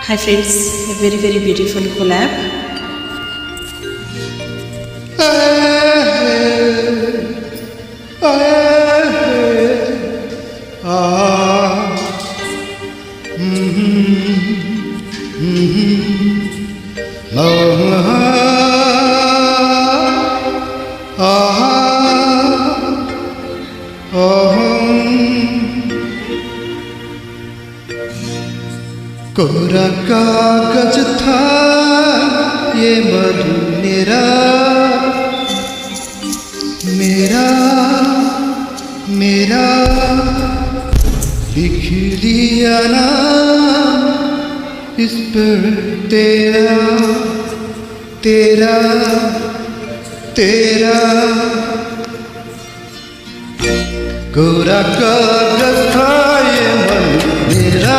Hi friends, a very beautiful collab. कोरा कागज था ये मधु मेरा मेरा मेरा लिख लिया नाम इस पर तेरा तेरा तेरा कोरा कागज था ये मधु मेरा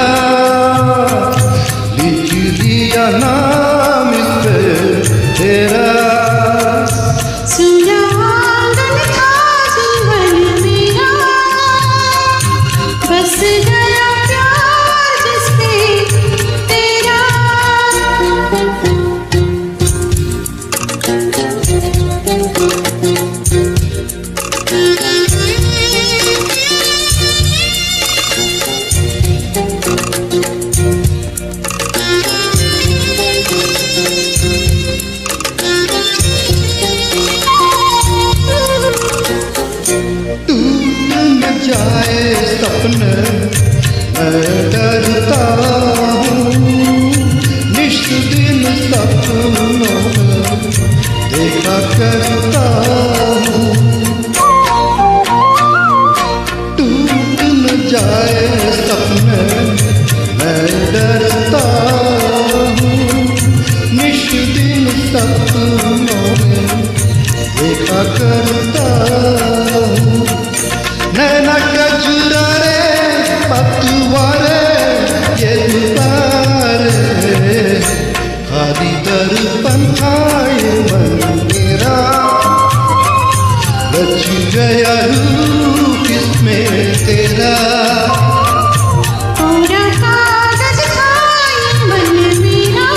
नाम इस पे तेरा सुहागन था जीवन मेरा, बस गया प्यार जिससे तेरा। जाए सपने मैं डरता हूँ, निष्ठ दिन सपनों में देखा करता हूँ। टूट न जाए सपने मैं डरता हूँ, निष्ठ दिन सपनों में देखा करता हूँ। नैना कजुरा रे पतवारे ये दुबारे खाली दर्पण खाए मन मेरा, बच गया रूप किसमें तेरा। कोरा कागज था ये मन मेरा,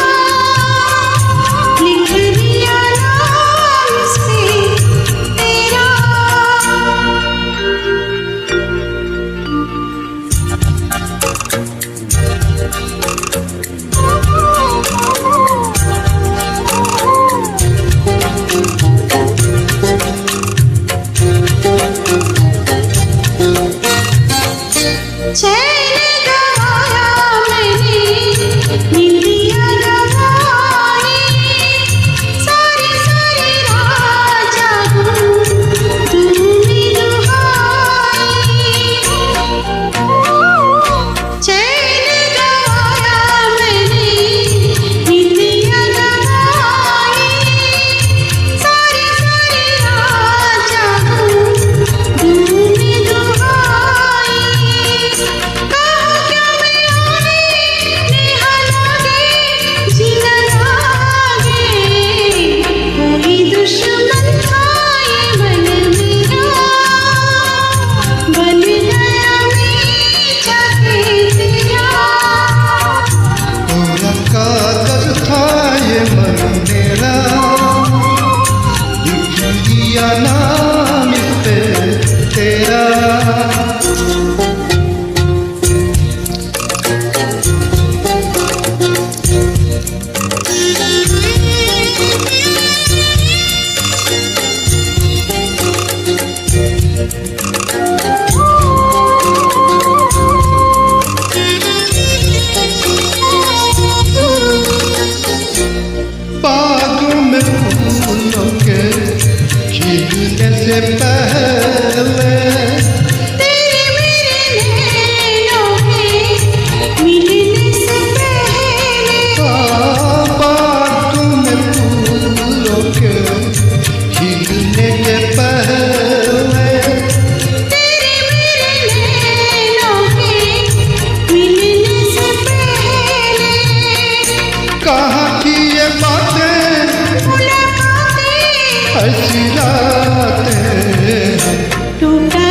लिख दिया नाम इस पे तेरा। चैन गवाया मैंने, निंदिया गवाई, सारी सारी रात जागूं तुम्हें दुहाई। चैन गवाया मैंने, निंदिया गवाई, सारी सारी रात जागूं तुम्हें दुहाई। दुश्मन था ये मन मेरा, बन गया मीठा तेरा। कोरा कागज था ये मन मेरा, लिख दिया नाम इस पे तेरा। बागों में फूलों के खिलने से पहले तेरे मेरे नैनों के मिलने से पहले। बागों में फूलों के खिलने के पहले तेरे मेरे नैनों के मिलने से पहले। कहाँ की ये बातें मुलाकातें ऐसी रातें टूटा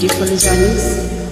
beautiful journeys.